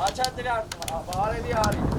Աչատրյան, բարևի արի։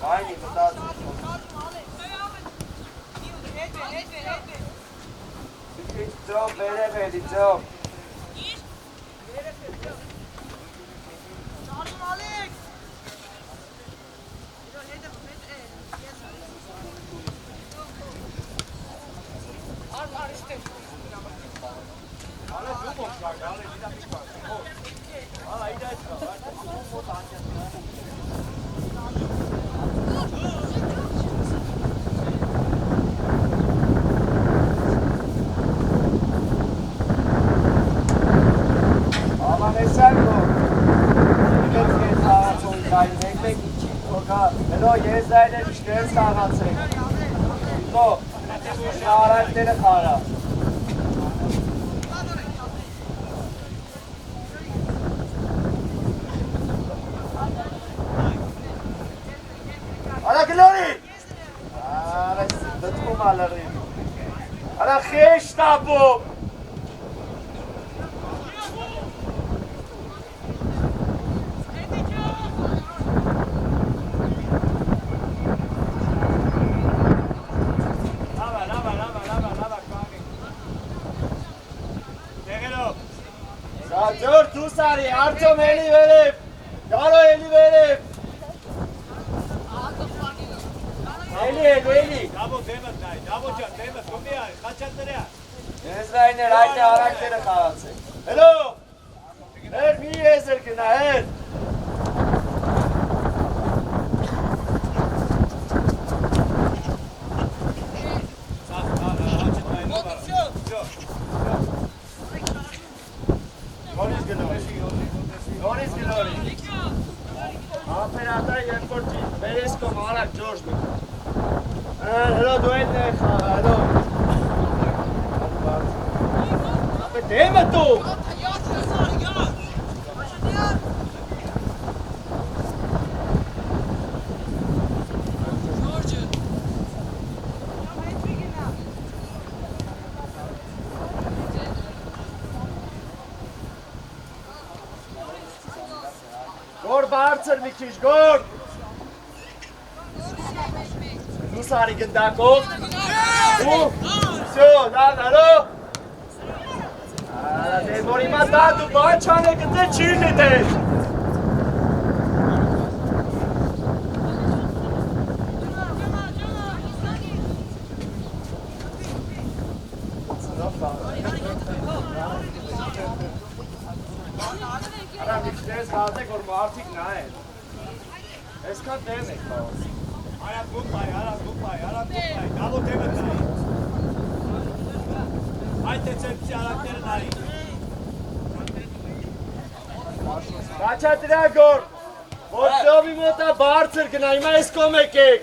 Aynen, Ձով, վերև էլի, ձով։ Հլո, եզդայներ իչներ սաղացեք, հլո, շարակները խարա։ Արա գլորի, արես դտքում ալրին, արա խեշ տապում, Ջոր դու սարի, արդյոմ հելի վերև, գարո հելի վերև Հելի Դավո դեմըտ նայ, դավո ճան, դեմըտ, գոմի այ, խաչատ նրյա Եզրայներ այդ է առակները խաղացեք Հելո, հեր մի եզր կնա, հեր Նորից գլորի Ամպերատա երբ որ վերեսկոմ արակ ջորջ մի Հլո դու են է խաղա, հլո Ապե դեմը դու Գոր բարձր մի քիչ, գոր Դու սարի գնդակով Ու, սյո, լավ, հալո Արա դեր որ իմա դա դու բան չան է գտե չիր նետեր Արա մի քիչ հազեք որ մարդիկ նայեն Այսքան դեմ եք բաղաս Արա գուպայ, դավո դեմըտ նայ Այդ է ծեպցի արակները նայ Կաչա գոր որ ծովի մոտա բարձր գնա, իմա ես կոմ եկեք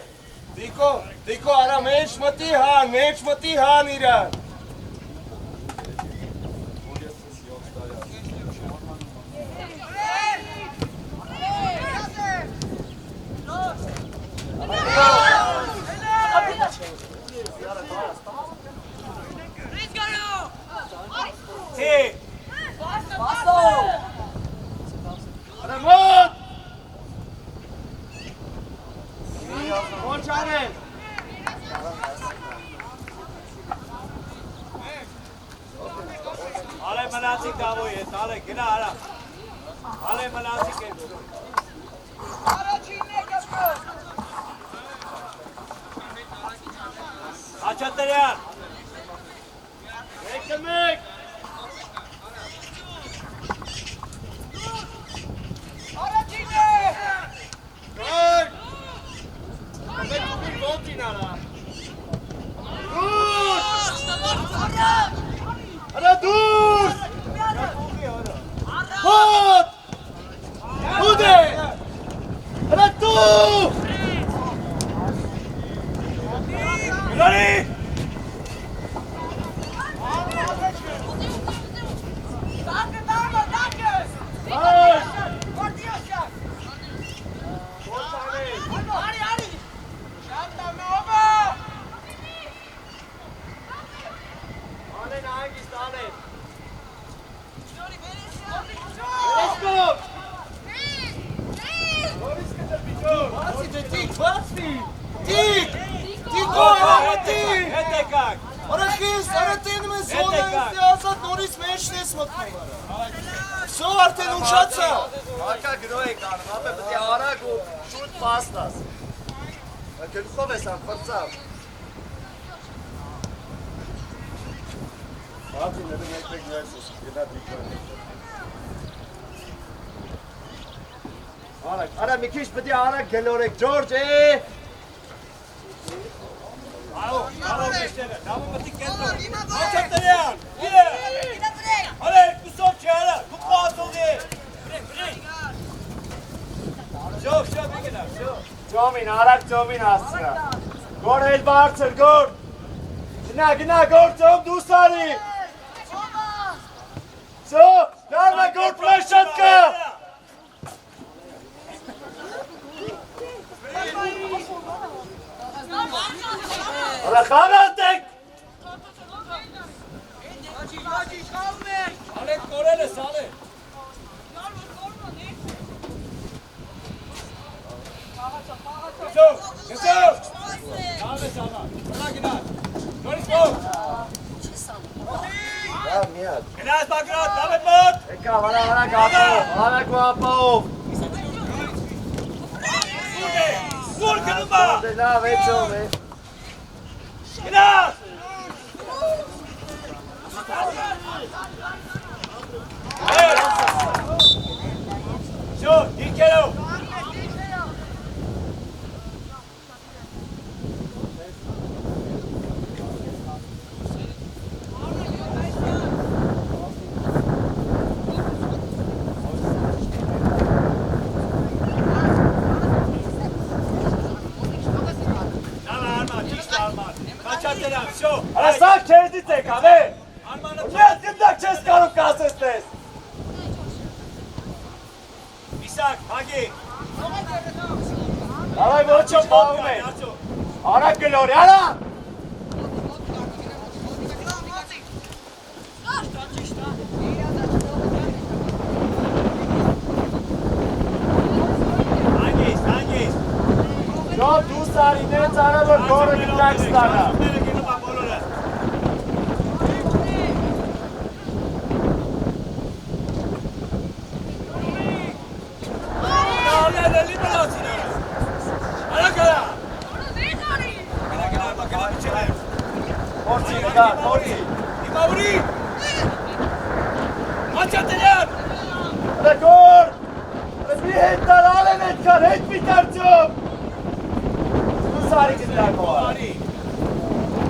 Դիկո, արա մեջ մտի հան իրան Արա մոտ Ոնչ անեն Ալե մնացիկ դավո ես, ալե գնա արա Ալե մնացիկ ես Խաչատ նրյան Մեկը մեկ Գոր Ամեն կուպի ոտին արա Դուր Արա դուր Հոտ Հուդ է Արա դու Գլորի Դիկո, մտի։ Հետ եկակ։ Արա քեզ, արա տենում ես զոնայից ասած նորից մեջն ես մտնում արա։ Սո արդեն ուշացա։ Հարկա գրո եք անում, ապե պետք է արագ ու շուտ պաստաս։ Գլխով ես ամփրծավ։ Բացիները մեկ-մեկ ներս ես, գնա դիքան։ Արագ, արա մի քիչ պետք է արագ գլորեք, Ջորջ, Ալո, գեստերը, դամը մտի կենտրոն։ Աչատերյան, իրե։ Ալե, կուսով չի արա, դու պասողի։ Շով, եկենա, շով։ Ջոմին, արագ ջոմին հասցրա։ Գոր էլ բարձր, գոր։ Գնա, գոր ջոմ դուս արի։ Սո, դարմա գոր պլաշատկա։ Արա խանատեք։ Ալեք կորել ես, ալեք։ Գեսով։ Դամ ես ամա, հնա գնար։ Նորից մոտ։ Դա միատ։ Գնաս բագրատ, դամ է մոտ։ Եկավ, արագ ապով, արագ ու ապով։ Սուր գնում բա։ Լավ, էջով է։ Գնաս։ Շո, դիրքերով։ Արա սաղ քեզից եկավ, է։ Արմանը Ես գնդակ չես կարող կասեցնես։ Իսակ, հագի։ Արագ ոչով բաղում է։ Արագ գլորի, արա։ Հագիս։ Ժով դուս արի նենց արա, որ գորը գնդակ ստանա։ Փորձի, գա, փորձի։ Իմավրի։ Աչատերյան։ Արա գոր։ Արա մի հետ տարալ են էդքան, հետ մի տարջով։ Դուս արի գնդակով։ Արի։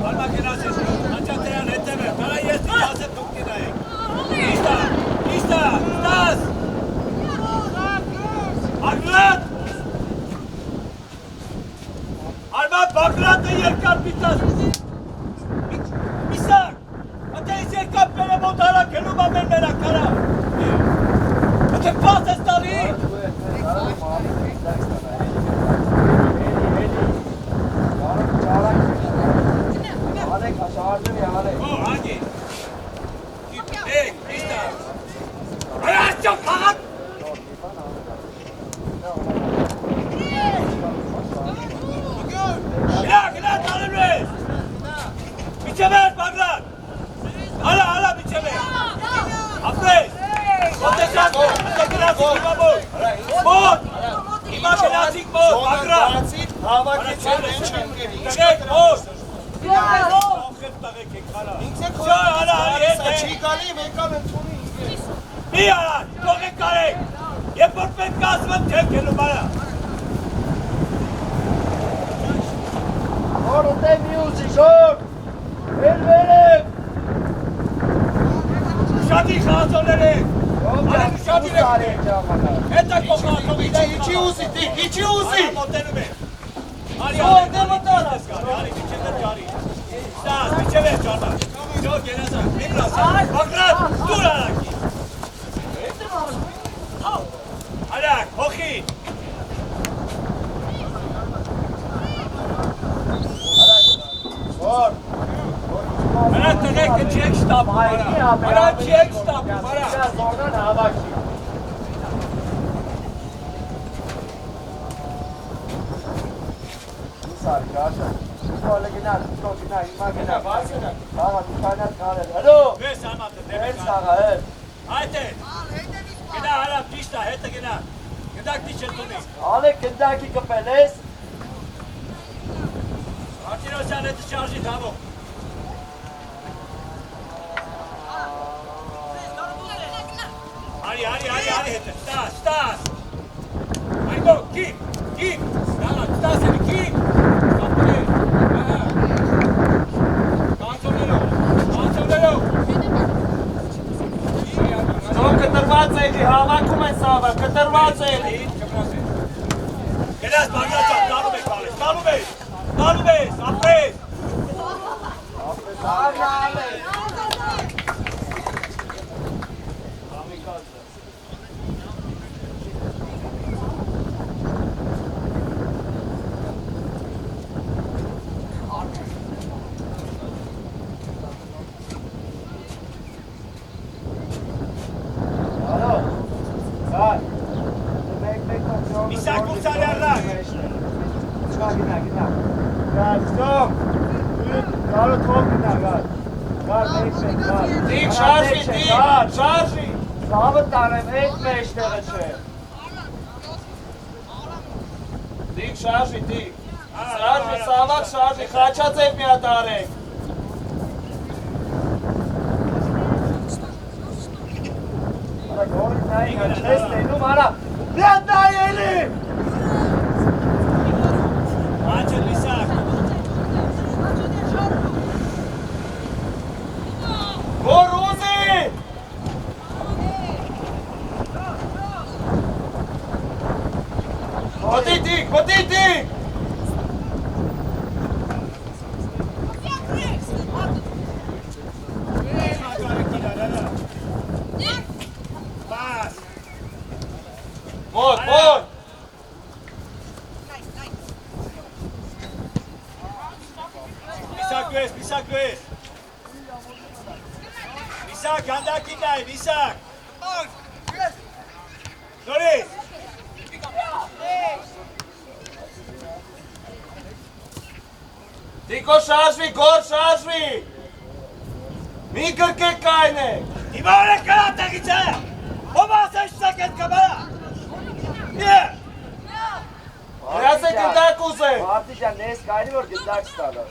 Արմա գնաս ես, աչատերյան հետև է, կարա ես դիհասը դուք գնայեք։ Իստա, ստաս։ Արգլատ։ Արմա բագրատը երկար պիտաս։ Իսակ, ատես երկար պերեմոտ արա գնում ամեն մերակ արա։ Ատե պաս ես տալի։ Ո, հագի։ Եկ, իստա։ Արաս ճոք հաղատ։ Գնա, տալեմ ես։ Միջև ես, բագրատ։ Ալա, միջև ես։ Ապրես։ Մոտեցան, մոտեցան, մոտ։ Հիմա գնացիք մոտ, բագրատ։ Հավաքեցան ինչ ընկերի։ Տղեք, մոտ։ Ոխետ տղեք եք, արա։ Ինձ է Արա, չի գալի, մեկան ընդունի։ Մի արա, թողեք կարեք։ Եվ որ պետք ասում եմ չեք գելում արա։ Գոր ուտե մի ուզի, ժոր։ Վերև։ Շատի խաղացողներ եք։ Արեք շատի դուս արի եք։ ժամանակ։ Հետա կողացող Իչի ուզի, դիք, իչի ուզի։ Մոտենում է։ Արի, Ո, դե մտար։ Արի, միջև է ճարի։ Ստաս, միջև է ճարնա։ Շո, գենազա, միգրաս, բագրատ, դուր արակի։ Արակ, հոխի։ Գոր։ Արա տղեք չեք շտապում, արա չեք շտապում, արա։ Զորնան հավաքի։ Սարի, գաշա։ Շուտով գնա, հիմա գնա, բարձր։ Աղա, դու կանյալ կարել, հլո։ Վես ամատը, Հենց աղա, հենց։ Այդ է։ Գնա հարավ, ճիշտ է, հետը գնա։ Գնդակ դիշ է տունի։ Ալեք գնդակի կպել ես։ Արտիրոսյան հետը շարժի թամով։ Արի հետը, ստաս։ Այգո, կիմ, ստաս էլի, կիմ։ Կանցովներով։ Դու կտրված էլի, հավաքում են սավը, կտրված էլի։ Գնաս բագրաճան, տալում ես, ապրես։ Միսակ ուսարյարլակ։ Գնա։ Գա, Գարը թող գնա, գար։ Գար մեկ, գար։ Դիք շարժի, շարժի։ Սավը տարեմ, այդ մեջտեղը չէ։ Դիք շարժի, Շարժի, սավակ շարժի, խաչած եք մի հատ արեք։ Արա գորի նայի, չես տենում, արա։ Միատ նայի էլի։ Աչը լիսակ։ Գորուզի։ Մտի դիք։ Մոտ։ Միսակ վես։ Միսակ, գանդակին նայ, միսակ։ Նորից։ Դիկո շարժվի, գոր շարժվի։ Մի գրկեք կայնեք։ Հիմա օրեք կրա տեղից է։ Ով ասես չսակ էտ կամարա։ Եվ։ Հրասեք գնդակ ուզեք։ Մարդիշան նես կայնի, որ գնդակ ստալար։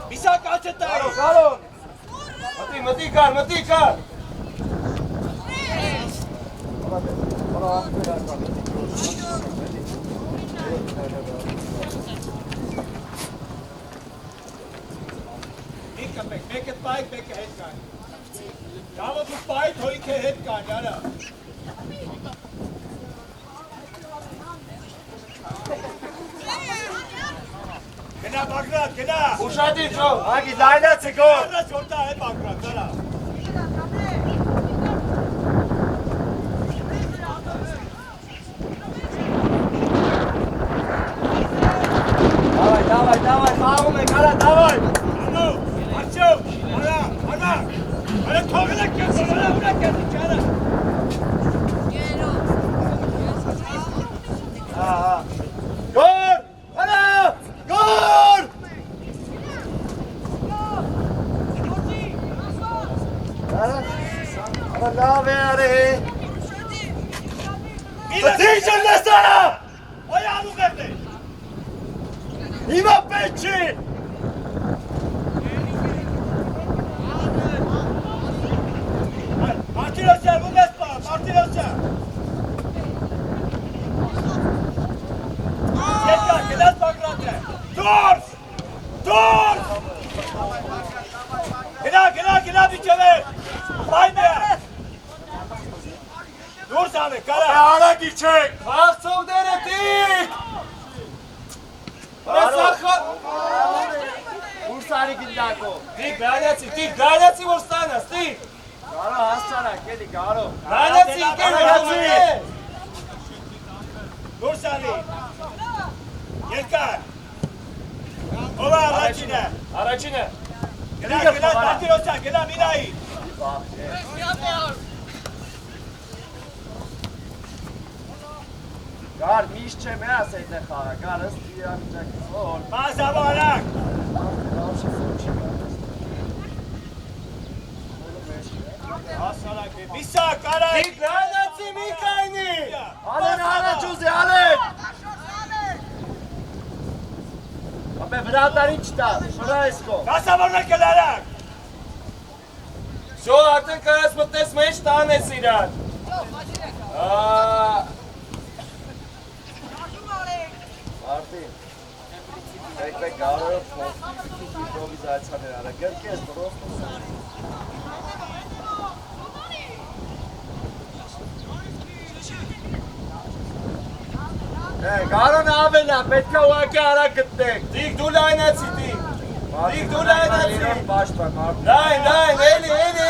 Միսակ աչը տայի։ Կարոն։ Մտի կար։ Մեկ էտ պայք, մեկ է հետ կան։ Ժամը դու պայք հոյիք է հետ կան, յարա։ Գնա բագրատ, գնա։ Ուշադիր ջո։ Ագի լայնացը գոր։ Առաջ որտա է բագրատ, յարա։ Давай, խաղում ենք, արա, давай։ Անո, աչով, արա թողել եք կեզ, արա ունակ կեզ, իչարը։ Գոր, արա, գոր։ Արա, լավ է արի։ Բծիջը լեսարա։ Ոյ անու գերդե։ Հիմա պետք չի։ Մարտիրոսյան, ում ես պա, Մարտիրոսյան։ Երկա, գնաց բագրատ է։ Դուրս։ Գնա, վիճևեր։ Պայն է։ Դուրս անե, կարա։ Արագի չեք։ Հաղցովները դիք։ Ուրսարի գնդակով։ Դիք գայացի որ ստանաս, դիք։ Կարո հասցանակ, էլի, կարո։ Գայացի ինքեր Գայացի։ Դուրս անի։ Երկար։ Ով է Առաջինը։ Գնա, Մարտիրոսյան, գնա մինայի։ Կար միշտ չեմ է ասեյտ է խաղը, կար ըստ իրավիճակի որ։ Մազավարակ։ Ասալակ է, բիսակ, արայք։ Տիգրանացի մի կայնի։ Ալեն առաջ ուզի, ալեն։ Ապե վրատարին չտա, վրա ես կո։ Կասավորնակ էլ արակ։ Շո արդեն կարաս մտնես մեջ տանես իրան։ Արդին, եք գարորը պրովիզացաներ արա, գրկես բրոստոս։ Գարոնը ավելա, պետքա ուղակի արա գտնեք։ Դիգ դու լայնացի դիգ։ Դիգ դու լայնացի։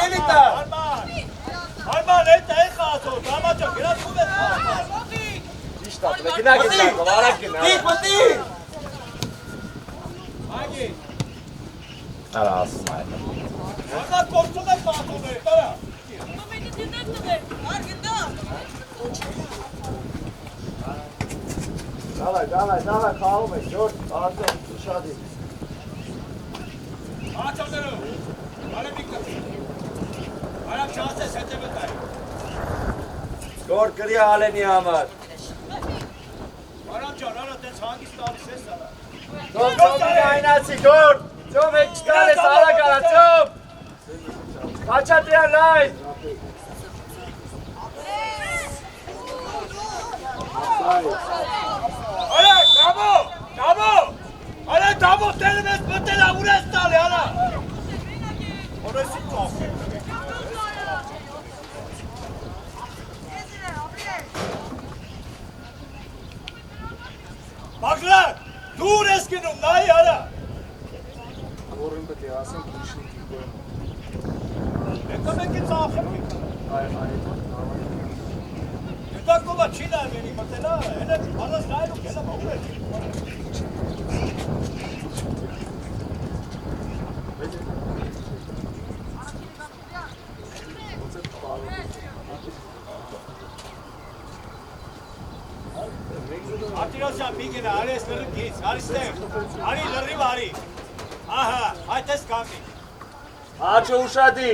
Էլի տա։ Արման, էտ է խաղացող, դամաճա, գրացում է խաղացող։ Ճիշտ է, գնա գնա, արագ գնա։ Դիգ մտի։ Ագի, Արա ասում է։ աղա կործում է խաղացող է, տարա։ Դավայ, խաղում է, ժորդ, արդեն, ուշադի։ Աղաչավներով, արեմ իքը։ Արամ չասես, հետև է տարի։ Գոր կրի ալենի համար։ Արամ ճար, արա տենց հանգիստ տալիս ես արա։ Ծոմ գայնացի, գոր, ծոմ եկ չկար ես արագ արա, ծոմ։ Կաչատրյան լայն։ Արեք, դամո, արեք դամո, տերում ես մտելա, ուր ես տալի, արա։ Որեսի ծախ է։ Բաղրակ, դու ուր ես գնում, նայի արա։ Որին պետ է ասեմ, կիշնի կիկոյն։ Եկա մեկի ծախ եմ կիկա։ Դա կոմա չի նայմենի մտելա, հենը առած նայլուք, հենը մաղուր է։ Ատիրոսյան մի գնա, արի ես լրիվ գից, արի ստեղ, արի լրիվ արի։ Ահա, այդ ես կամի։ Աչո ուշադի։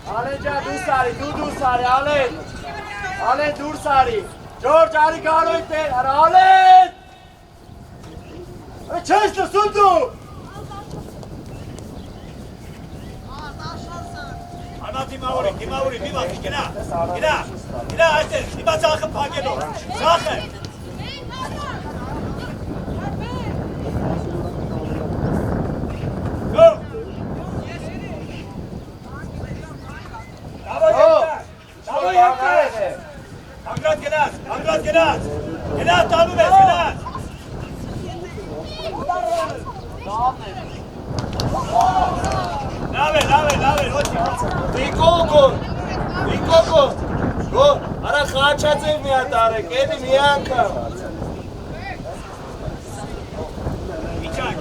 Ալեն ջան, դուր սարի, դուր սարի, ալեն։ Ալեն դուր սարի։ Ջորջ, արի գարոյտ էր, արա ալեն։ Չես լսում դու։ Անա դիմավորի, մի վախի, գնա, այդ է, դիմա ծախը պագելով, ծախը։ Գո։ Դավո երկար, անգրատ գնաց, գնաց, տանում ես, գնաց։ Լավ է, ոչի։ Դիկոգոն, գո, արա խաչացև մի հատ արեք, էդի մի անգամ։ Իչակ։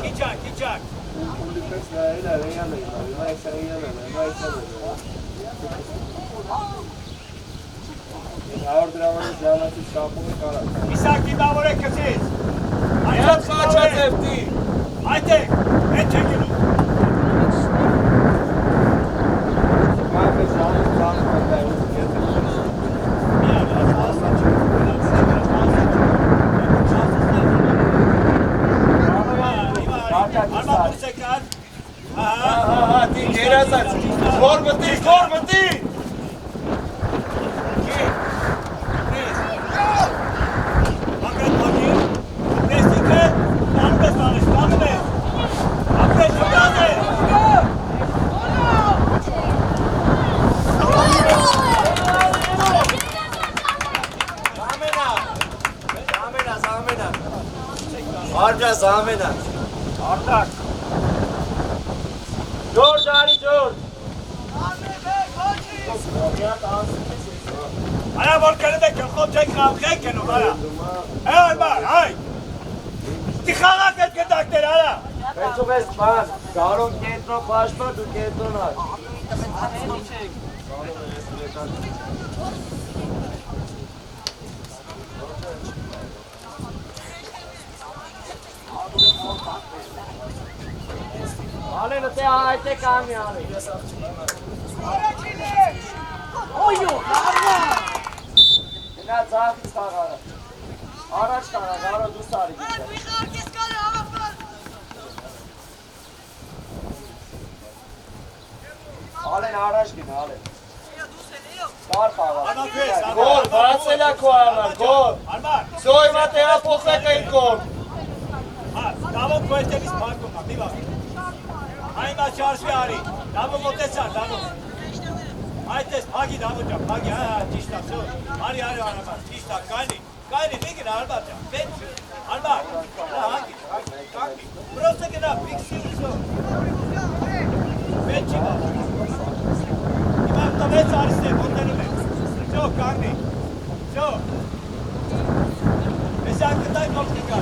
Իսակ դիմավոր է կծից։ Այդ խաչացև դի։ Այդ է, հետ չեք գնում։ Դի գերազած, գոր մտի։ Զամենա, արդակ։ Ջորջ, արի ջորջ։ Արա որ կրդ է կրխոտ չեք խաղք ենում, արա։ Արմար, հայ։ Դի խաղակ էտ գտակներ, արա։ Պետում ես բան, գարոն կենտրոն պաշպա, դու կենտրոն աչ։ Ալենը տե այդ է կամի ալի։ Օյո, լավա։ Նա ծաղից տաղարը։ Առաջ տաղա, գարո դու սարի։ Ալեն առաջ գին, ալեն։ Դար խաղա։ Գոլ, բացելա քո համար, գոլ։ Զոյ մա տեղա փոխեք այն կողմ։ Դավո քոյտելիս բարկում, մի բան։ Այն մա չարժվի արի։ Դավո մոտեցար, դավո։ Այդպես փագի դավո ջան, փագի, ճիշտ է, շո։ Արի արաբար, ճիշտ է, կայնի, մի գնա արբար ջան, պետք չի։ Արբար, հագի, պրոստը գնա, ֆիքսի շո։ Պետք չի բա։ Հիմա տվեց արիստե, որտենում է։ Շո, կանգնի, շո։ Ես ակտայ կոպտիկա։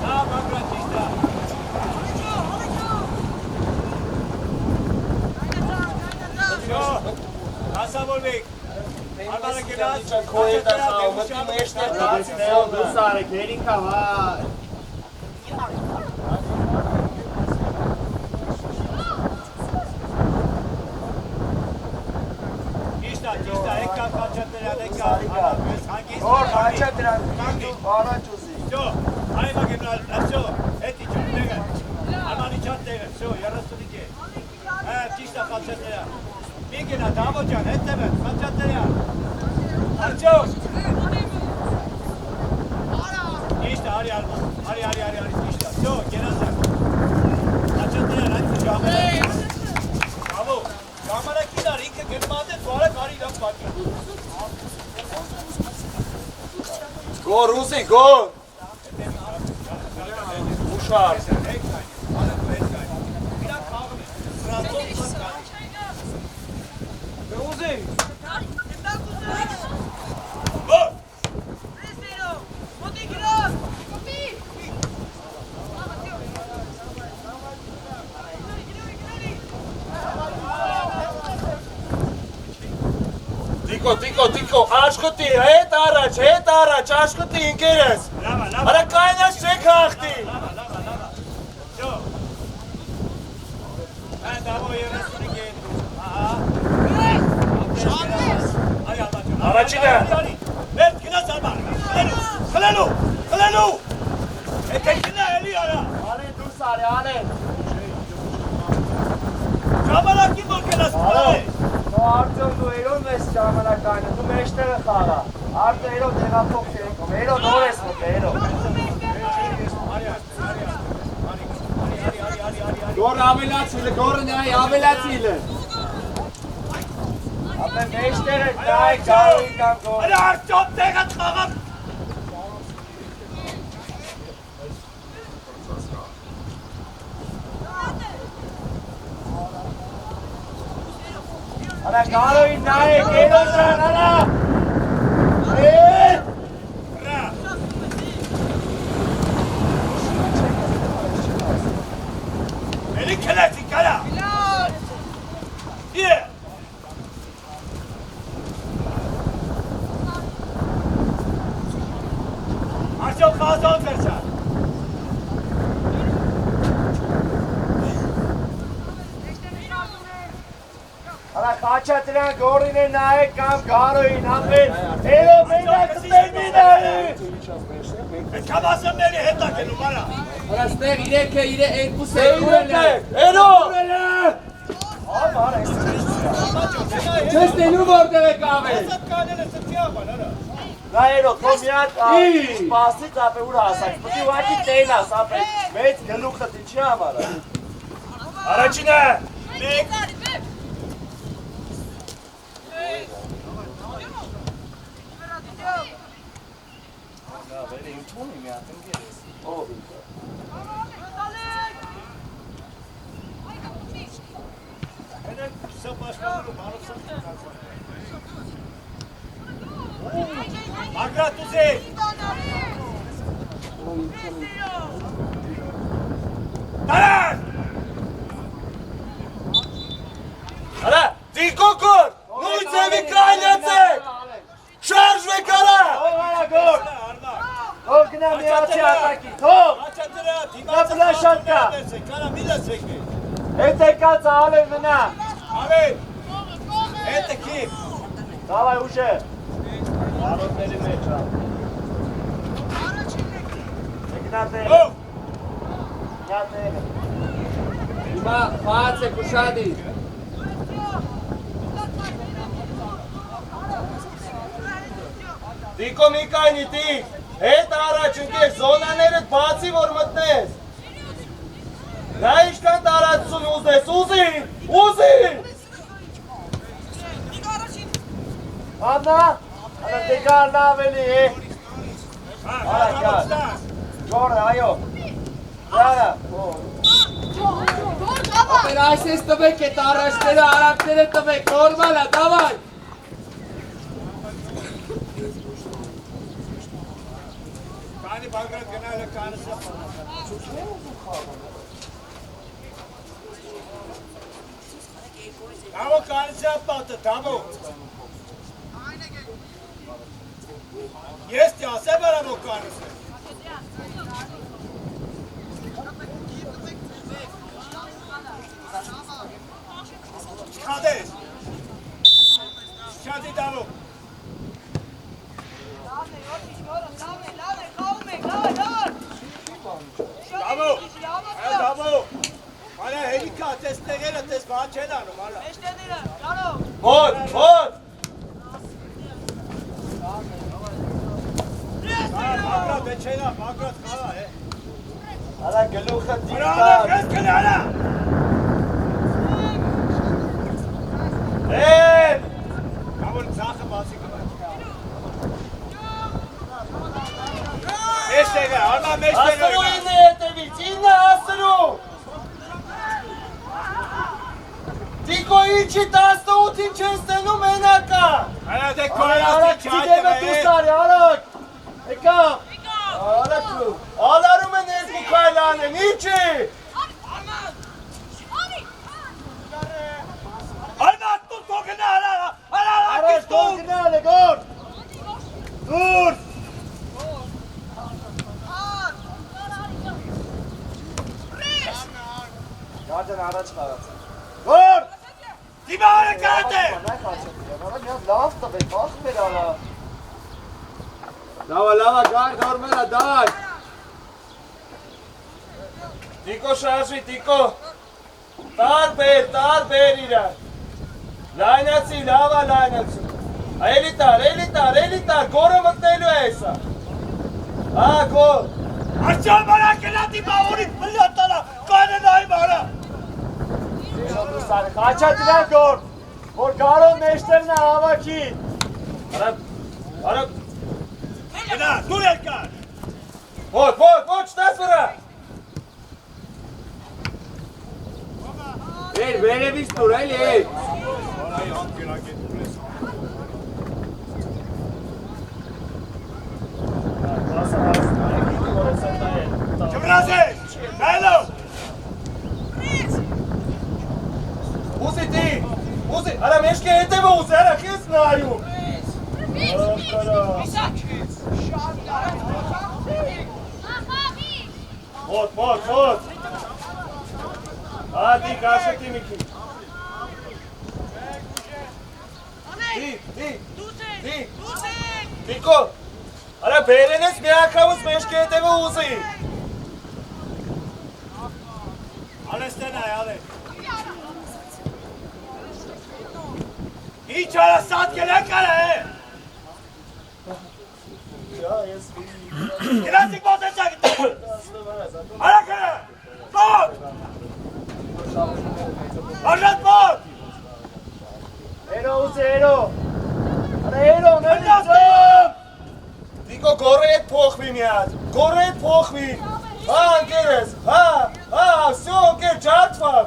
Դա մակրան ճիշտ է։ Շո, հասավորվեք։ Արբարը գնաց, քո հետ ասա, մտի մեջն է բացի դու սարը գերինքա վայ։ Ճիշտ է, եկա խաչատերյան, եկա։ Որ խաչատերյան, առաջ ուզի։ Շո, այմա գնալ, շո, էտի չոն տեղը։ Արմանի չան տեղը, շո, 35 է։ Ճիշտ է խաչատերյան։ Մի գնա, դավո ջան, հետև է, խաչատերյան։ Արջոք։ Ճիշտ է, արի արմա, արի, ճիշտ է, շո, գենասակ։ Խաչատերյան, այդ ժամանակ։ Բավո, ժամանակին ար, ինքը գնմատ է, ծորը կարի իրան պաճը։ Գոր, ուզի, գոր։ Ուշար։ Ուզի։ Տիկո, աշկոտի, հետ առաջ, աշկոտի ինկերես։ Արա կայնած չեք հաղթի։ Շո։ Դավո 35 է։ Առաջինը։ Վերջ գնաց արմար, խլելու։ Հետեքինը էլի արա։ Ալեն դու սարի, ալեն։ Ժամանակին որ գնաց պարե։ Դու արդյոք դու երոն ես ժամանակայինը, դու մեջտեղը խաղա։ Արդյոք երոն տեղափոխ չերեկում, երոն նոր ես մոտը, երոն։ Գոր ավելացիլը, գորը նայ ավելացիլը։ Ապեն մեջտեղը նայ գարույն կամ գոր։ Արա արդյոք տեղը խաղամ։ Արա գարույն նայ, երոն ժան, արա։ Էլի կելեցի կարա։ Իե։ Արդյոք խազոն վերջա։ Արա խաչատրյան գորին է նայ կամ գարույն, ամեն։ Երոն մենակ տերմին է։ Կամ ասեմ էլի հետա կենում արա։ Հրաստեղ իրեք է, երկուս է ուրել է։ Էրո։ Չես տենու որտեղ է կավել։ Ասատ կանել է սրտի աբան արա։ Նա երո, քո միատ սպասից ապե ուր հասակ, պտի ուղակի տենաս ապե, մեծ գլուխը դի չի համարա։ Առաջինը։ Մեկ։ Մագրատ ուզի։ Տարան։ Արա, դիկո կոր, նույն ձևի կայնացեք, շարժվեք արա։ Ով արա գոր, ով գնա միացի ատակի, թող, Աչատրա, նա պլաշատ կա։ Կարա մի լացեք է։ Եթե կաց ալեն մնա։ Ավեն։ Եթե քիմ։ Դավայ ուշե։ Բարոտների մեջ ա։ Եկնատերը։ Եկնատերը։ Հիմա խաղաց եք ուշադի։ Դիկո մի կայնի տիկ, հետ առաջ ընկեր զոնաներըտ բացի որ մտնես։ Նա իշքան տարածություն ուզնես, ուզի, ուզի։ Աննա, անա դեկարն ավելի է։ Արա կար, գորը, այո, դարա, ապեր այս ես տվեք էտ առաջները, արակները տվեք, նորմալ է, դավայ։ Կանի բագրատ գնալ է կանսը։ Դավո կանսը ապատը, դավո։ Ես տյաս է բարավո կանսը։ Չքադես։ Չքադի դավո։ Դավո, դավո, արա հելիկա, տես տեղերը, տես բան չեն անում, արա։ Ոտ, ոտ։ Մագրատ էչենա, մագրատ խաղա, է։ Արա գլուխը դիկար։ Արա, ես կնի, արա։ Էն։ Կավոր ծախը բացի կվա։ Մեշ տեղը, արմա մեշ տեղը։ Ասրու ինը հետևից, ինը ասրու։ Դիկո ինչի 18-ին չես տենում ենակա։ Արա դե կորասի չայտը դուսարի, արակ։ Եկա։ Արակու։ Ալարում են երկու կայլան են, ինչի։ Արմա տու տոգնա, արա, Արակ տոգնալ է, գոր։ դուր։ Գարջան առաջ խաղաց։ Որ, դիմա արը կարդ է։ Լավ տվեք, ախ մեր արա։ Լավա, լավա, գար, նորմելա, դար։ Տիկո շարժի, տիկո։ Տար բեր իրար։ Լայնացի, լավա լայնացի։ Էլի տար, գորը մտնելու է եսա։ Հա, գոր։ Արջան մարա կնա դիմա օրիտ մլյատանա, կանը նայմ արա։ Խաչա դրա գոր, որ գարոն մեջտերն է հավաքի։ Արա, Գնա, դուր երկար։ ոչ, տես վրա։ Վերևից դուր, էլի, էլ։ Չմրազ ես, նայլով։ Ուզի, արա մեջքի հետևը ուզի, արա քեզ նայում։ Մոտ։ Հատի, կաշետի մի քիչ։ Դիկո, արա բերեն ես մի ակավուս մեջքի հետևը ուզի։ Ալեստեն այ, ալե։ Ինչ արա սատ կելեք արա է։ Գնացիք մոտ է ճագիտ։ Արա կրը, մոտ։ Արժատ մոտ։ Էրո ուզի, էրո։ Արա էրո, նենիցում։ Դիկո գորը ետ փոխվի միած, գորը ետ փոխվի։ Հա, ընկերես, հա, վսյո, ընկեր, ջատվավ։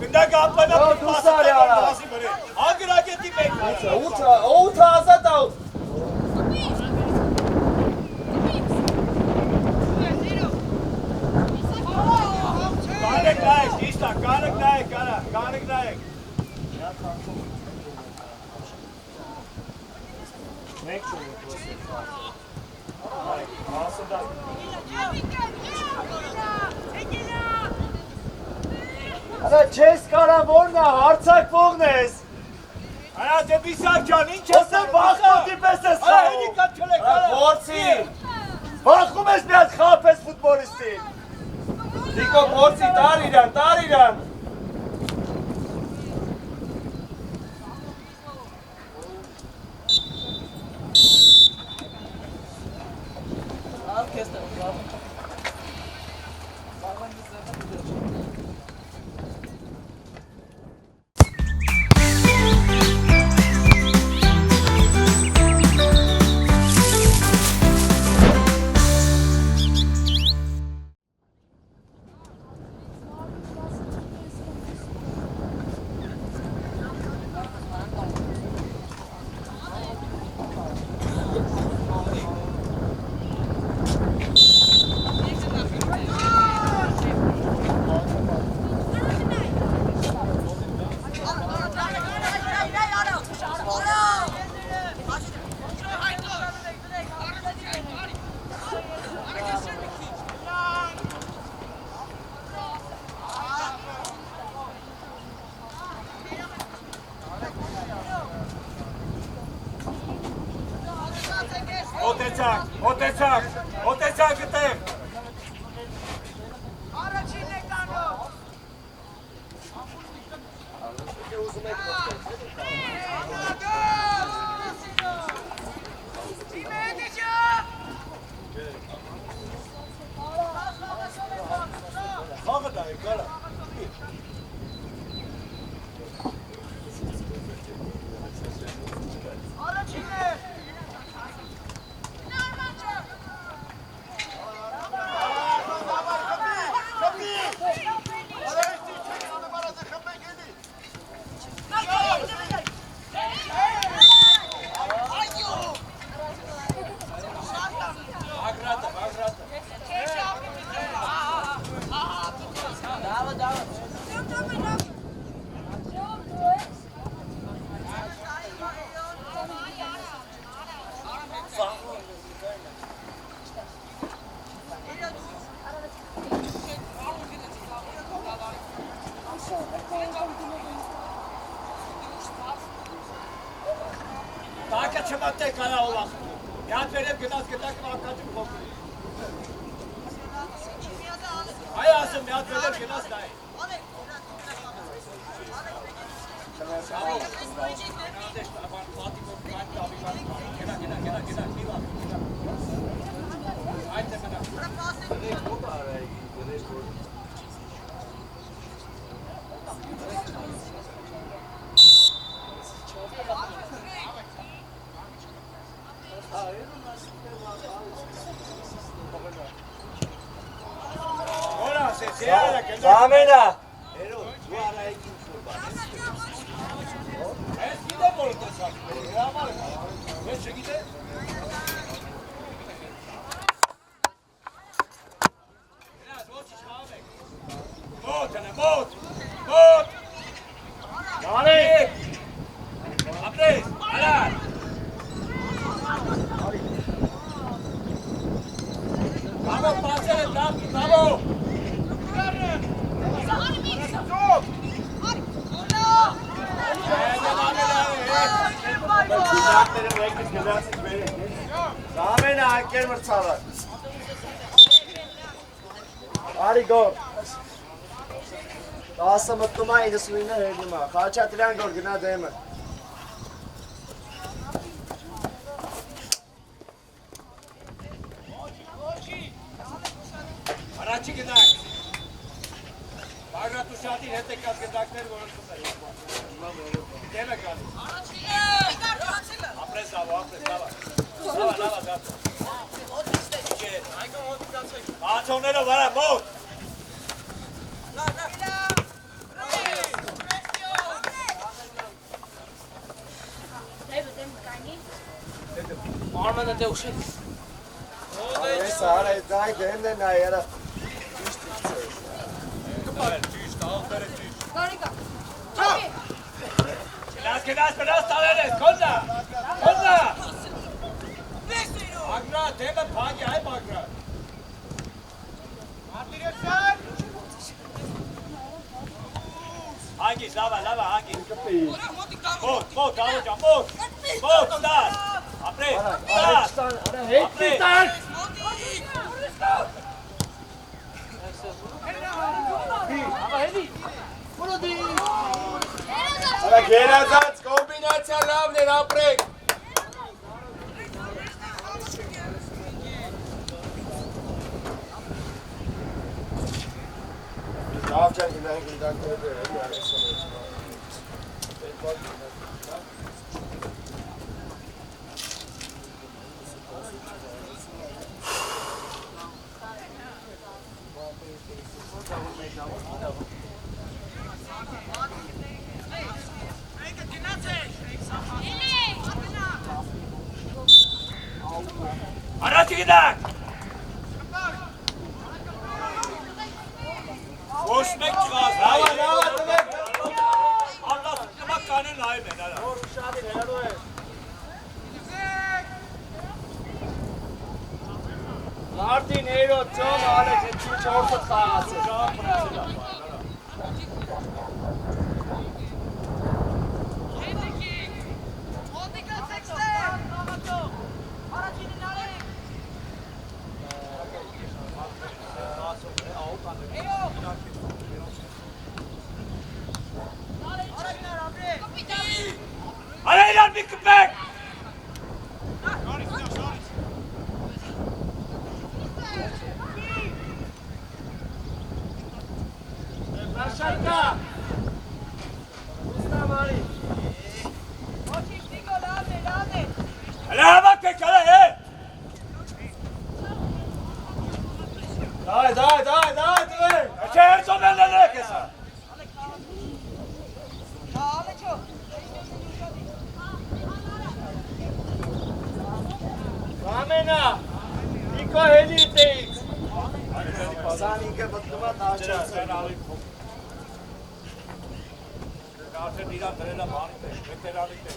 Գնդակ ապանա դուսարի արա։ Անգրագետի մեկ։ Ութը ազատ աուտ։ Կանեք նայեք, ճիշտա, կանեք նայեք, արա, կանեք նայեք։ Մեկ չունի պրոսիկ։ Մասը դա։ Արա չես կարան որն է, հարցակվողն ես։ Արա դեպի Սարգյան, ինչ ես Ոսը բախտոտի պես ես Արա հենի կատ չլեք, արա։ Փորձի։ Բախում ես միած խապես ֆուտբոլիստին։ Դիկո փորձի, տար իրան։ Մոտեցակ գտեմ։ Տակը չմատեք արա ոլախ։ Յատ վերև գնաց գտակ ակաջում փոքր։ Այ ասում յատ վերև գնաց նայ։ Ամենա։ Ամենա անկեր մրցավար։ Արի գոր։ 10 մտնում է 99-ը հերնում է։ Խաչատրյան գոր գնա դեմը։ Առաջի գնակ։ Բագրատ ու շատին հետ եկած գնդակներ որոշում է։ Դեմ է գալիս։ Ապրես ավա, ապրես ավա։ Լավա, գատո։ Ացոններով արա, մոտ։ Արմենը դե ուշեք։ Այս արա դայ դեմն է նայ արա։ Ճիշտ, աղբերը ճիշտ։ Գարիկա։ Գնաս տալերես, կոննա։ Բագրատ, դեմը փագի, այ բագրատ։ մոտ, Դավոջան, մոտ, ստար, ապրել, ստար, Հետի տան։ Արա գերազած կոմբինացիա լավն էր ապրեք։ Լավ չեն գնանք իդան կողեր էլի արեսանոց։ Առաջ գիտակ։ Ոչ մեկ չղազ, Լավա տվեք։ Ալլաս նմա կանեն նայում են, արա։ Որ շատին հերու է։ Մարդին հերոտ ճոն ալեք է չի չորսըտ խաղաց է։ Արա իրար մի կպեք։ Նաշարկա։ Ուստա մարի։ Արա հավակ եք, արա, Դայ տվեք։ Չէ հերցոն են լնեք եսա։ Ամենա, Նիկո հելի տեիքս։ Սանիկը բտնվա տաճաց է։ Արդեն իրան դրելա բանիտ է, վետերանիտ է։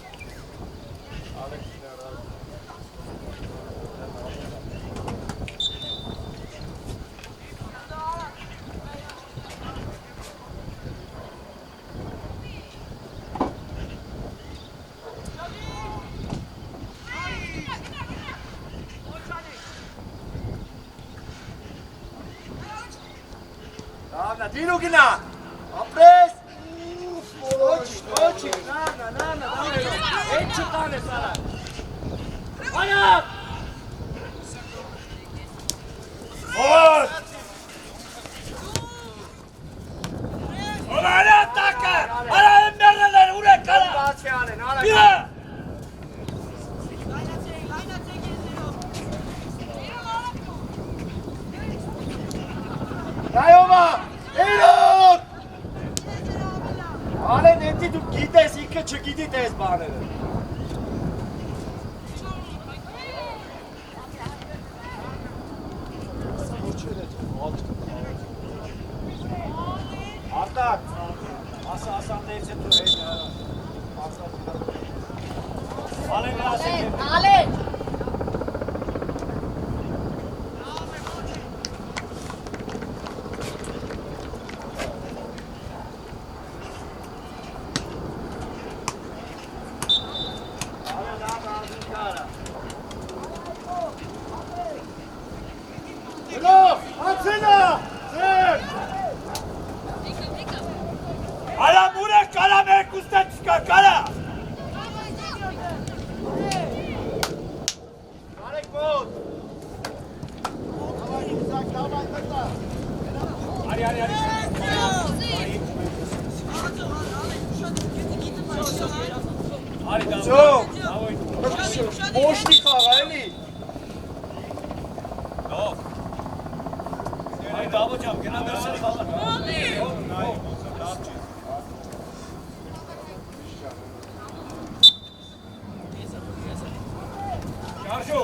Davna, dinu gina. Apres. Oči, nana, davno. Eći tane sada. Ayak. Oz! Ola ala ataka! Ala emberler urek ala! Baçyane, nana. Bira! Dayoma, Eylül. Ale neti tu gides, ikke չգիտի տես բաները։ Արտակ, ասանդեից է դու հետ Ալեն ասեք։ Ալեն։ Ala murek kala merkusta çıkar kala! Arek mod. Hadi. Hadi daha. Çok. Boşluk var Ali. Yok. Hadi daha hocam gene versene falan. Şarjı.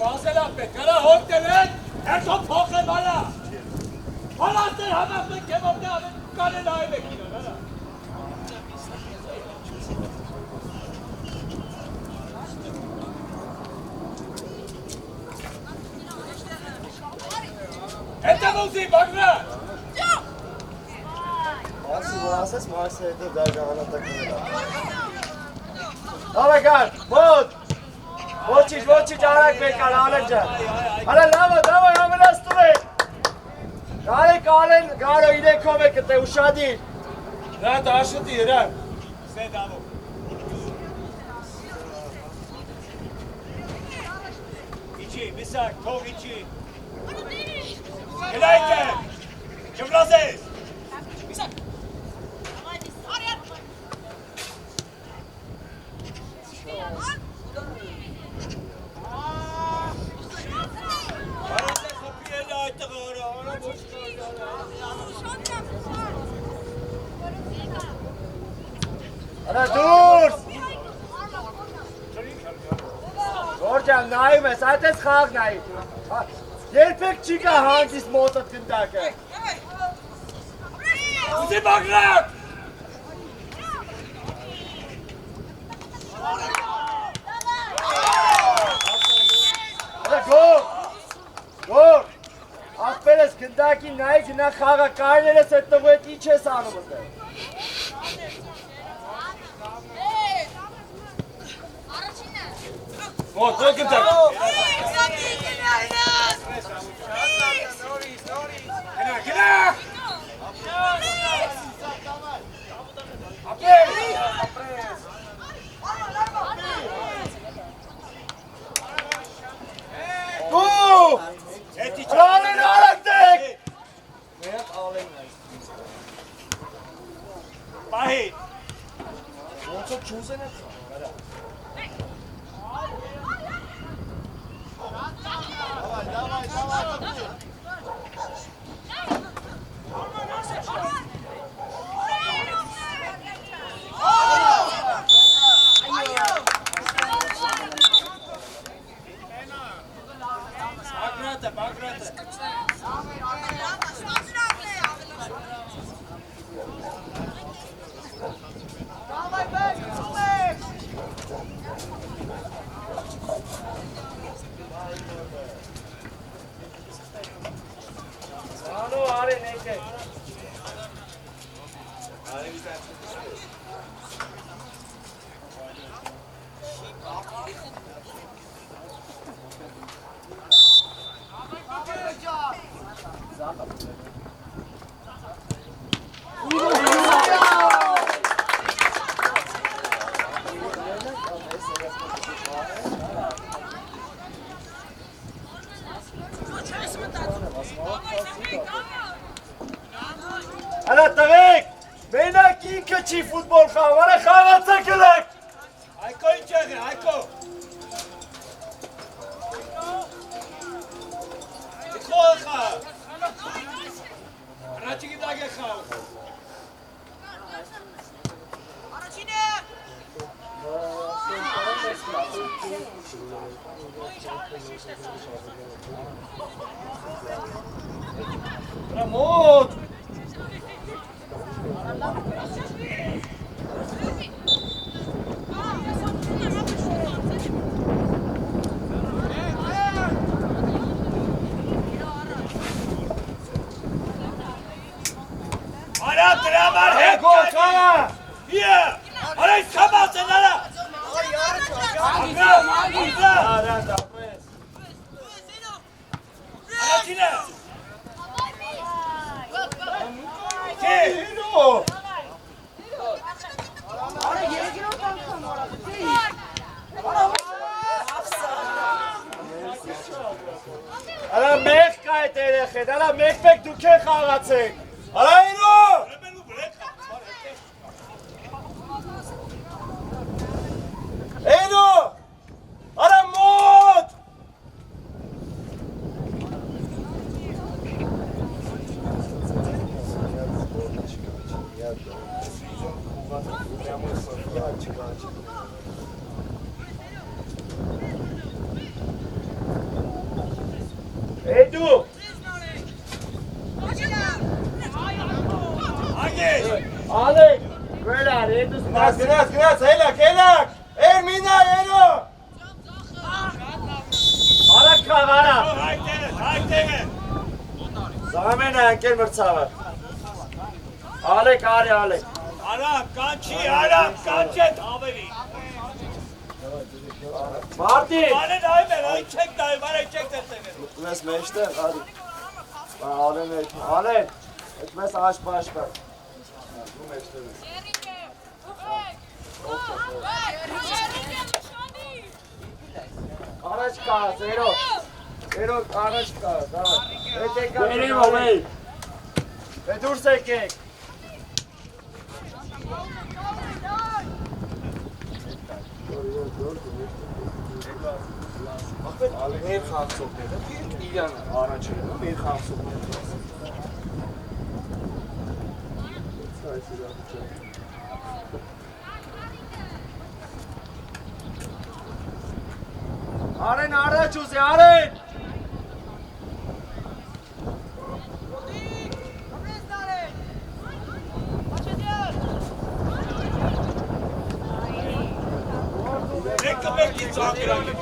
Bazen affet. Kara hoktelen. Her son pokre bana. Palasın hemen kebapta abi. Kale dahi bekliyor. Ուզի, բագրատ։ Ասի որ ասես Մարսը հետո դա ժամանակակցն է։ Հավեկան, ոտ։ Ոչինչ, արագ բեկան, Ալեն ջան։ Արա լավը, ամենաստուր է։ Գարեք Ալեն, գարո իրենքով է կտե ուշադիր։ Նա դաշտի երան։ Սե դավո։ Իչի, միսակ, թող իչի։ Գլայք է, չմլազես։ Արա դուրս։ Գորջան, նայում ես, այդ ես խաղ նայի։ Երբեք չի կա հանգիստ մոտըտ գնդակը։ Ուզի բագրատ։ Արա գոր, ասպեր ես գնդակի նայի գնա խաղը կարներ ես այդ տղու հետ ինչ ես անում ըստեղ։ Մոտ, դու գնդակ։ Գնա։ Դու, Ալեն արագ դեք։ Պահի։ Ոնց որ չուզ են այդ խաղը։ Բագրատը։ Անո արեն եկե։ Արա տղեկ, մենակ ինքը չի ֆուտբոլ խաղ, արա խաղացա կլեք։ Այկո ինչ եղի, այկո։ Իխոյ խաղ։ Ռաչիկի դագ է խաղ։ Արա մոտ։ Արա դրամար հետ Գոքանա։ Իա, արա ის խաբացեն արա։ Արա դապես։ Արա չինա։ Չէ։ Ինո։ Արա մեկ կա այդ երեխետ, արա մեկ դուք է խաղացեք։ Արա ինո։ Ինո։ Արա մոտ։ Hey դու։ Ագես։ Ալեք, գելար, հետուս Գնաց, հելակ։ Էրմինա, երո։ Արակ խաղ, արա։ Հայտեղ է։ Զամենը ընկեր մրցավը։ Ալեք, ալեք։ Արամ, կանչի, արամ, կանչեց ավելի։ Մարդի։ Բանը նայում են, այն չեք նայում, այն չեք տեսել։ Մեզ մեջտեղ, ալեն, մեզ աշպաշպը։ Առաջ կա, երոք առաջ կա, վերիմ ովեի, դուրս եկեք։ Մեր խաղցողները, իրան առաջ են, մեր խաղցողները։ Արեն առաջ ուզի, արեն! Մեկը մեկի ծանգրակի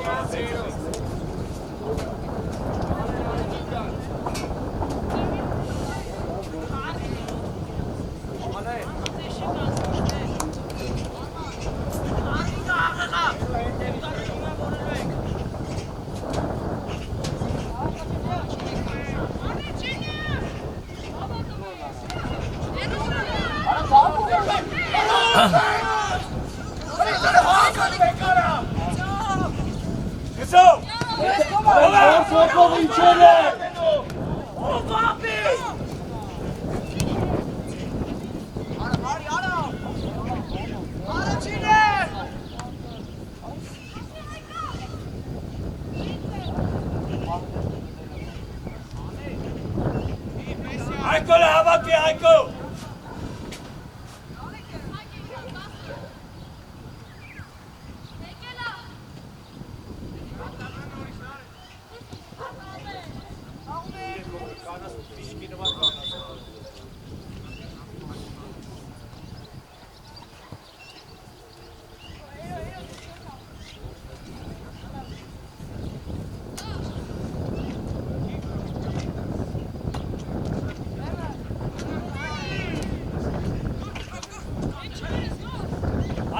Այկոլը հավակի, այկո!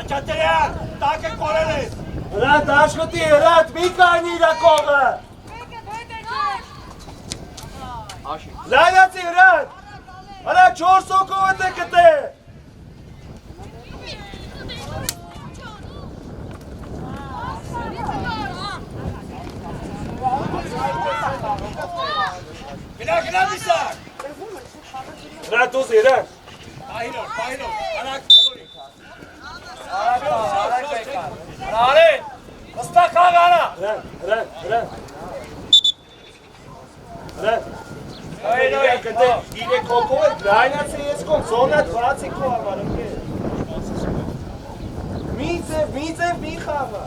Աչատերյան, տակ է կորել ես։ Հրատ, աշխոտի, հրատ, մի կանի իրա կողը։ Լայնացի, հրատ, հրա 4 հոգով է կտե։ Գնա միսակ։ Հրատ ուզի, հրատ։ Պահիրոր, արակ գլորի։ Արեն, վստակ խաղ արա։ Հրատ։ Իրեք հոգով է, լայնացի ես կոմ, զոնատ վացի քո համար, ընկեր։ Մի ձև, մի խաղը։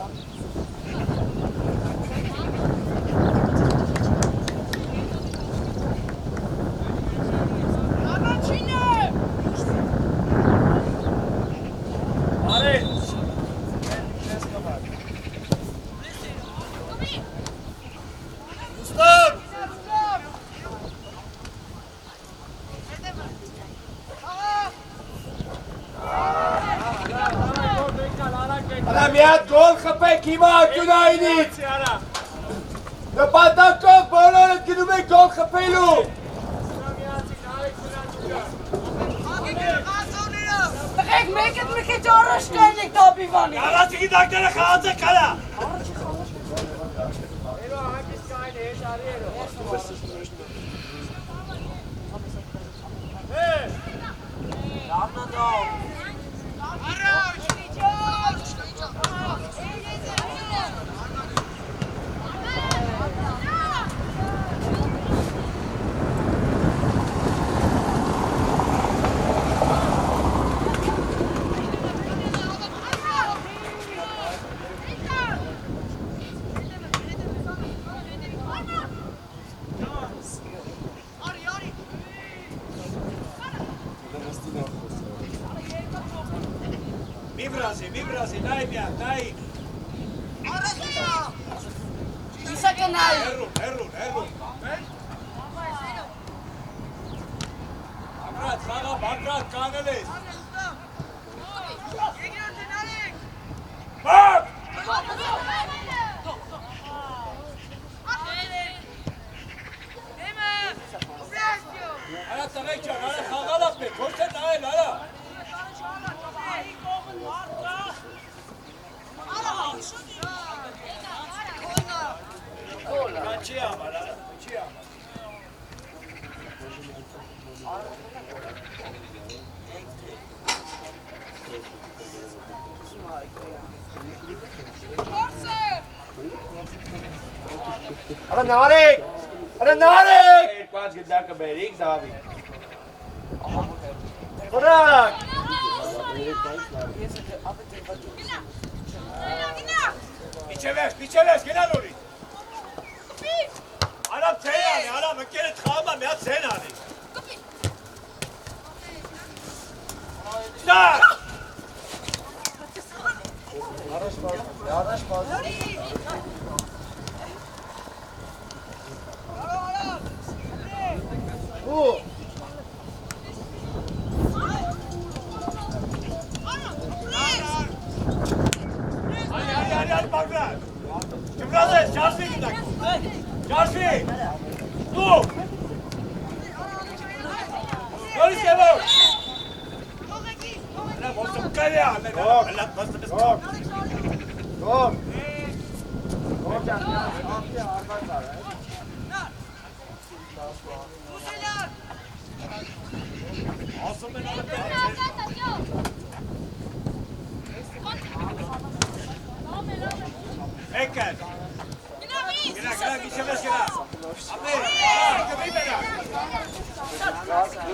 Միատ գոլ խպեք հիմա ակյունայինից, նպատակով բոլորդ գնում եք գոլ խպելու։ Տղեք մեկդ մի քիչ առաջ կայնեք դաբիվանի։ Կարացիկի դակները խաղաց է կալա։ Մի բրազի, նայ միակ, նայ։ Իսակը նայ։ Հերուն։ Բակրատ, կանել ես։ Բակ! Արա տղեկ ճան, արա խաղալապ է, ոչ է նայել, արա։ Չի համար, արա, չի համար։ Արա նարեք, Երբ պանչ գդակը բերիք, դավի։ Խորակ։ Իչևես, գենա նորի։ Արամ ծեն անի, արամ, ընկերդ խաղմա, միատ ծեն անի։ Շտակ! Առաջ պազ։ Ու։ Արի, Բագրատ։ Չվրազ ես, ճարսվի գիտակ։ Ճարսվի։ Դու։ Նորից եվոր։ Նա ոսում կրի ալեն, հլատ բաստը բես կոր։ Գոր ճան, աղթի արված արա։ Ասում են ալը պետք է։ Եկեր։ Գնա, գիշևես գնա։ Ապե, կվի մենակ։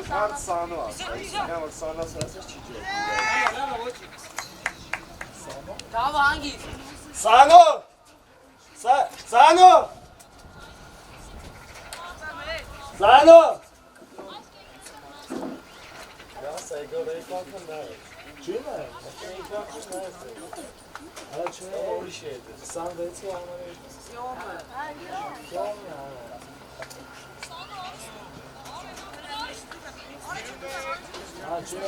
Կարդ սանո ասա, իսկան որ սանո սրասես չի ջոր։ Դավը հանգիս։ Սանո։ Yasa egor ekakın da. Çime? Ekakın da. Ara çime o şeydi. Sen de eti almanı. Yok ya. Ha çime.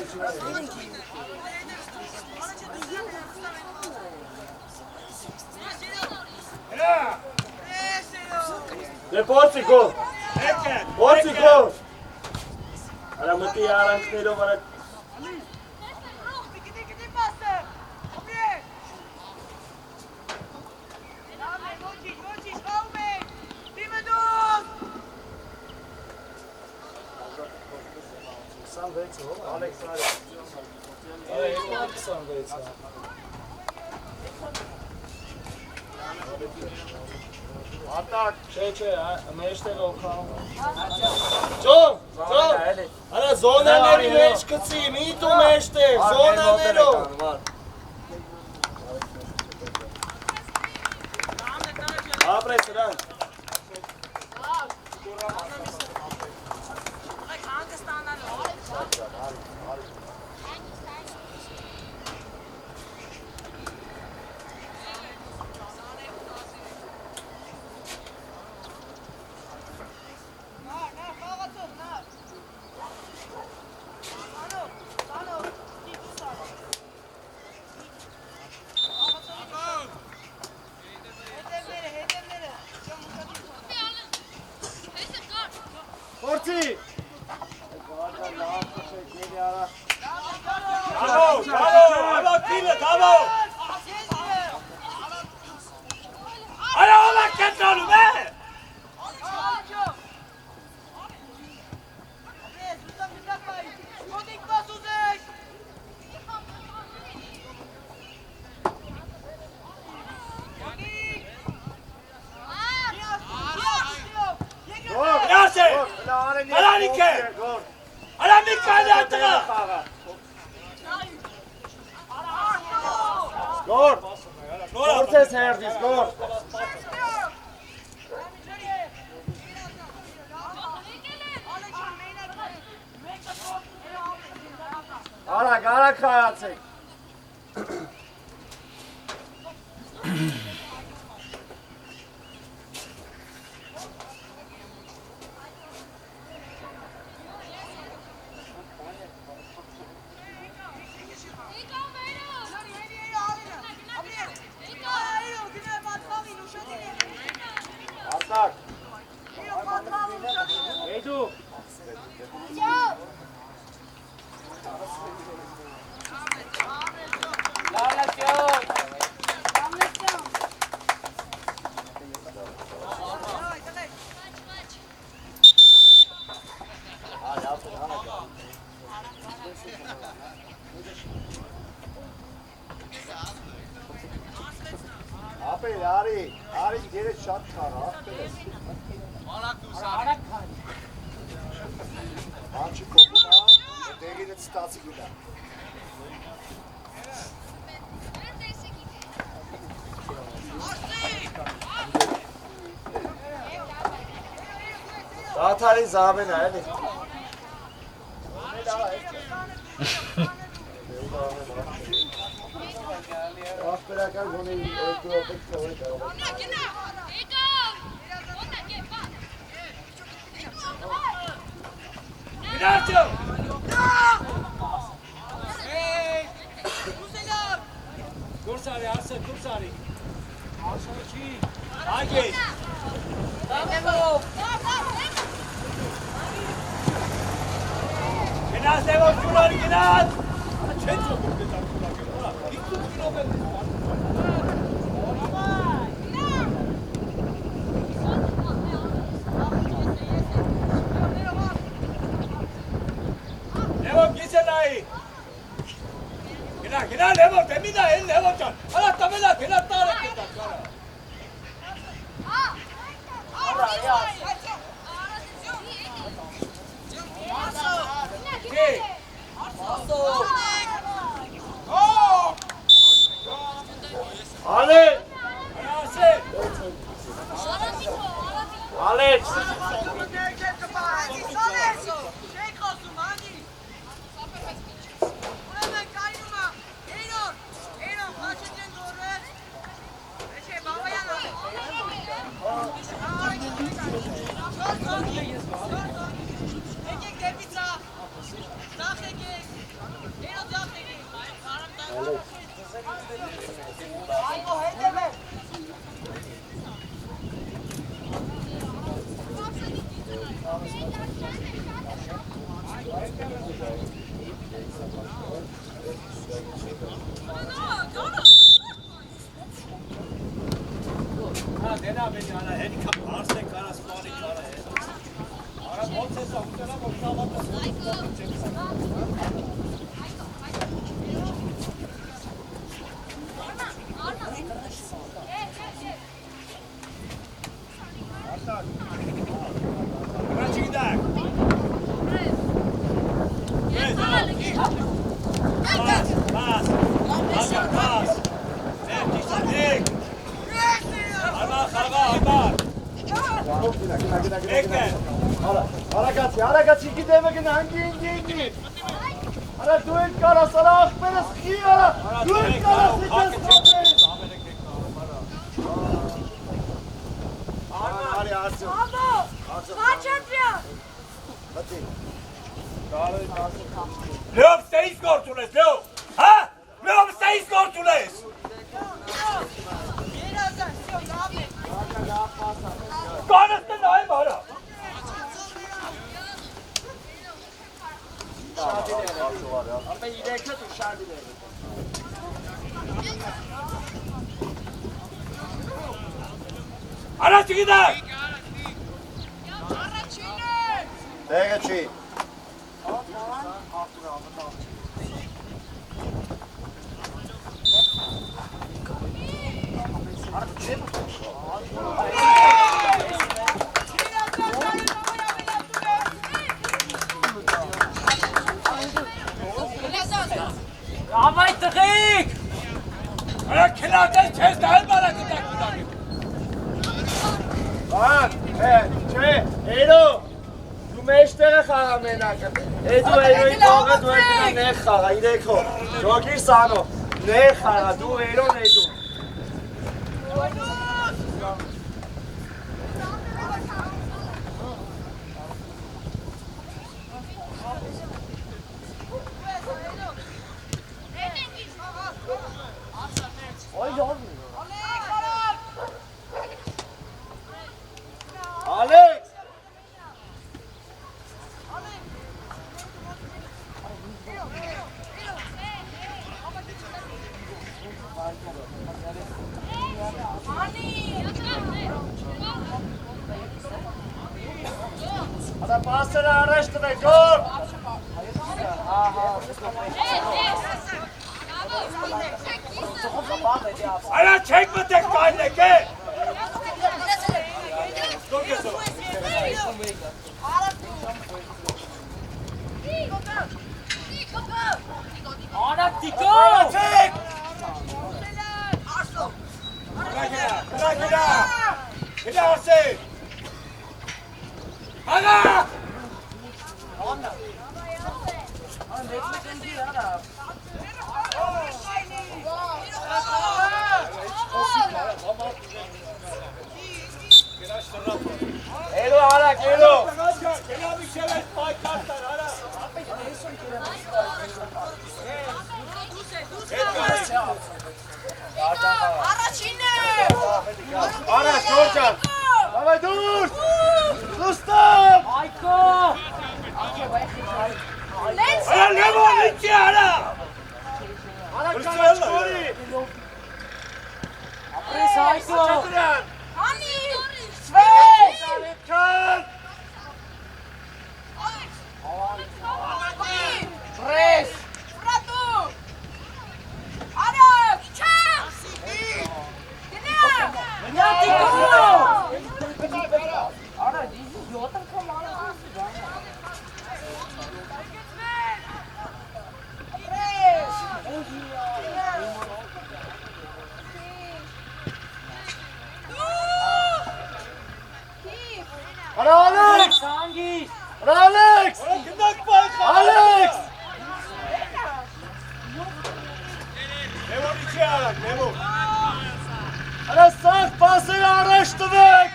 Portico! Portico! Ara mătii aranjnerov ara. Sam veți, Alex are. Sam veți. Atac, ce, mește local. Ciom! Ara zonaneri mești câții, mii tu mește, zonanero. Apre, săran. Porti! Bravo, Pile, bravo! Ara ola kentanı be! Gol! Gol ses herdis, gol! Ara kayatsek. ախպեր, արի գերետ շատ խաղ, ախպեր ես։ Անչի կողում հա, դեղինը ծտացի գուլա։ Դաթարի զավեն է, էլի։ Ախպերական գոնի երկու ոտեք թողի կարող։ Գնացո։ Դուրս արի, Արսեն, դուրս արի։ Արսենի։ Ագես։ Գնաց Լևոն Ջուրանի գնաց։ Չեն ծոքում գետար կուլակել, հա։ 50 կիլոմետր։ Լևոն գիցը նայի։ Գնա Լևոն, դեմի նա էլ Լևոն ջան։ Արա տամելա, գնա տարը գետար կարա։ Ալեքս Dena beni ana handicap Arsen kara spani kara hai. Ara bahut se samjhna bahut Արագացի գիտեմ գնա հանգի Արա դու եք կարաս արա ախպերս խի արա դու եք կարաս իտես Արի արցը Լեով ստեից գործ ունես, Լեով, հա? Լեով ստեից գործ ունես Կանս տնայիմ արա Ապե իրեքը դու շարդի դեր Արա չգիտակ Տեղը չի Ավայ տղիկ Արա քնատես չես դահել բարա կտակ Բան, չէ, էրո Դու մեջտեղը խաղա մենակը Էդու էրոյի կողը դու եք գնա նեղ խաղա, իրեքո Ժոգիր սանո, նեղ խաղա, դու էրոն էդու Ալեքս Ադա պասերը առաջ տվեք, գոր Արա չեք մտեք կայնեք է։ Ստոք ես ով։ Արա տիկո։ Չեք։ Գրա։ Գրա ասե։ Հագա։ Էլո արակ, էլո։ Գնա միշել այս պայքարտար, արա։ Առաջինը։ Արա, Ժորջան։ Դավայ դուրս։ Լուստավ։ Այկո։ Արա լևոն ինչի արա։ Արակ կանաչ կորի։ Ապրես այկո։ Չատրյան։ Անի։ Սվեյ։ Կան։ Պրես։ Պրատու։ Արակ։ Իչա։ Գնա։ Գնա տիկո։ Արա դիզի յոտն կամանը։ Արա Ալեքս։ Արա Ալեքս։ Գնակ պայքար։ Ալեքս։ Լևոն ինչի արակ, լևոն։ Արա սաղ պասերը առաջ տվեք։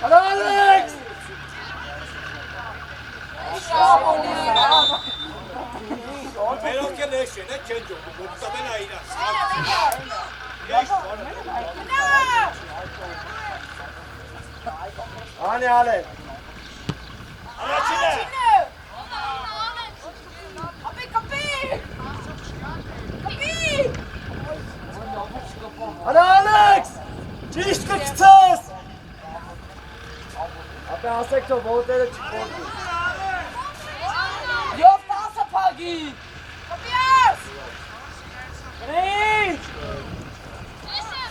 Արա Ալեքս։ Մերոնք էլ էշեն է, չեն ջողում, ոտտամեն այրան։ Անի Ալեք։ Առաջինը։ Արա Ալեքս։ Ճիշտ կգցես։ Ապե ասեք թող ոտերը չկորտի։ Եվ 10 փագի։ Կպիաս։ Գրիչ։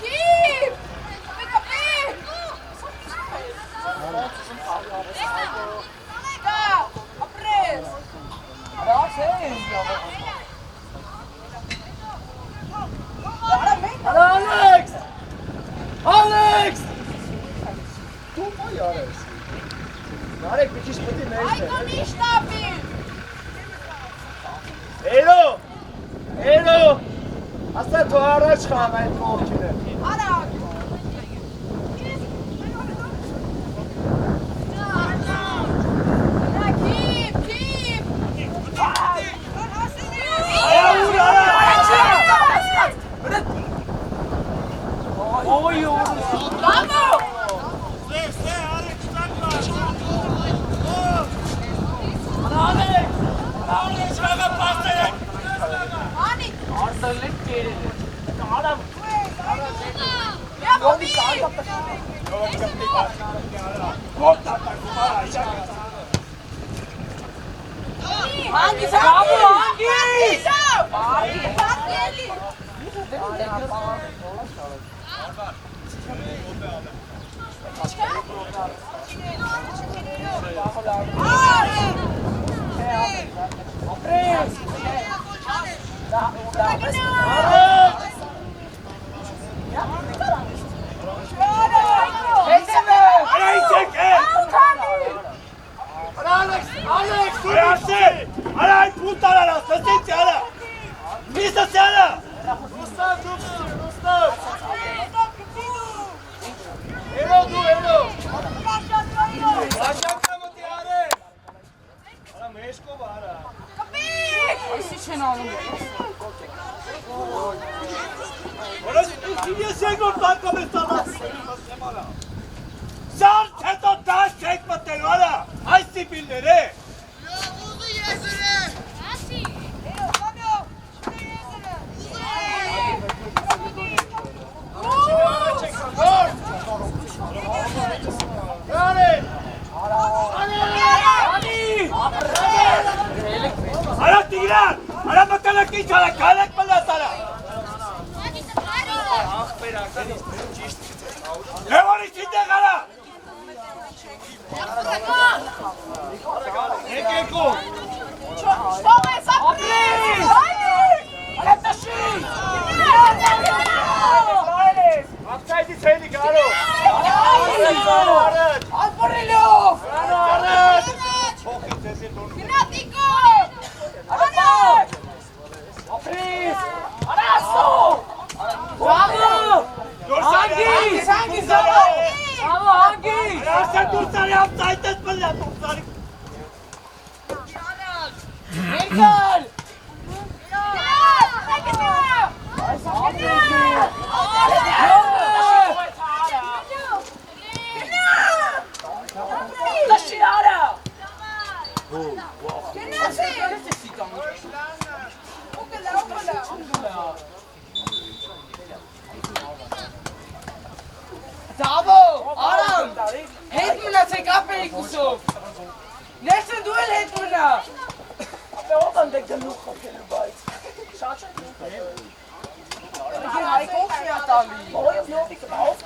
Կիպ։ Կպի։ Դա, ապրես։ Դաս է։ Արա Ալեքս։ Ալեքս։ Դու ոյ արես։ Նարեկ մի քիչ պետք է ներս Այկո նիշտապի։ Էլո։ Էլո։ Ասա թող առաջ խաղ այդ կողքինը։ Արակ։ Այսի չեն անում։ իրար, արա մտանակ ինչ արա, կալեք մլաս արա։ Լևոնի չիտեղ արա։ Եկեկու։ Что вы закрыли? Это ши! Աղցայդի ցելի գարո։ Ալբորիլով! Գնատիկո! Արապար! Ապրիս! Արասո! Բավո! Հանգիս! Հանգիս ալո! Բավո, հանգիս! Ասա դուրսարի ապցայտես մլա, դուրսարի։ Երկալ! Davo, Aram, հետ մնացեք ապերիկուսով, ներսը դու էլ հետ մնա։ Ով անդեք դնուխ խոքելու բայց, շատ շատ Եկի հայկով շիատալի։ Ոյվ նովի կբավ։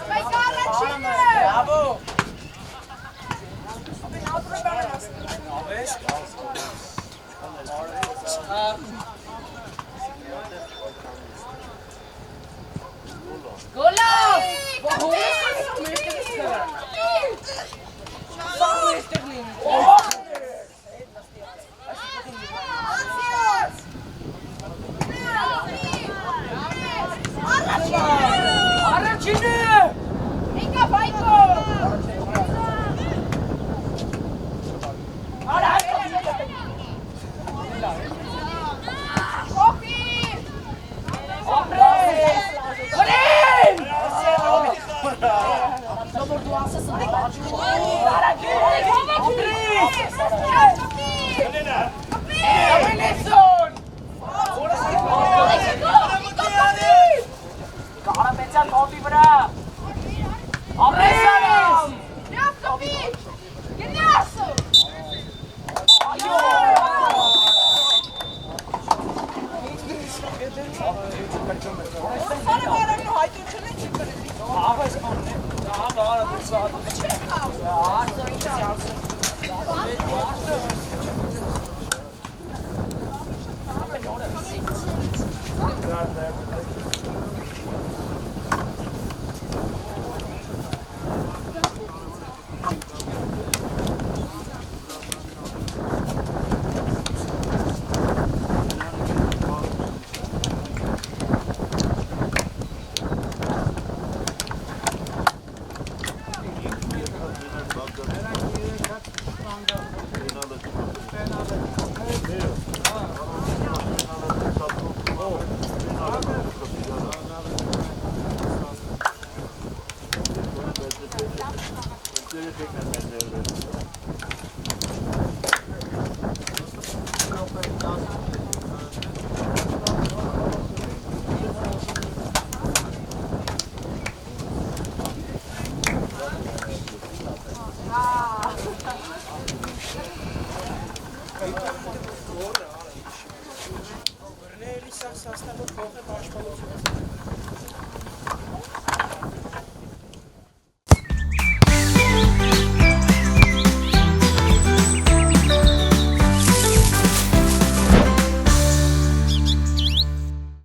Բայց առաջինը։ Բավո։ Ապեն ապրը բանաս։ Ավեշ։ Գոլավ։ Ոհույս մեկտես կրա։ Սա մեկտեղ լինի։ Առաջինը։ Ինկա բայկո։ Արա հայկո։ Կոպի։ Ապրես։ Գորին։ Նոմոր դու ասես եք աչու։ Արա գիրեք։ Ապրես։ Կլենա։ Ապրեսոն։ Կարապետյան կոպի վրա։ Ապրեսանես։ Լավ կոպի։ Գնի ասո։ Այո։ Սարը բարակը հայտություն է չի կրելի։ Աղես մանն է։ Դա բարը դուսա։ Արսո ինչ արսո։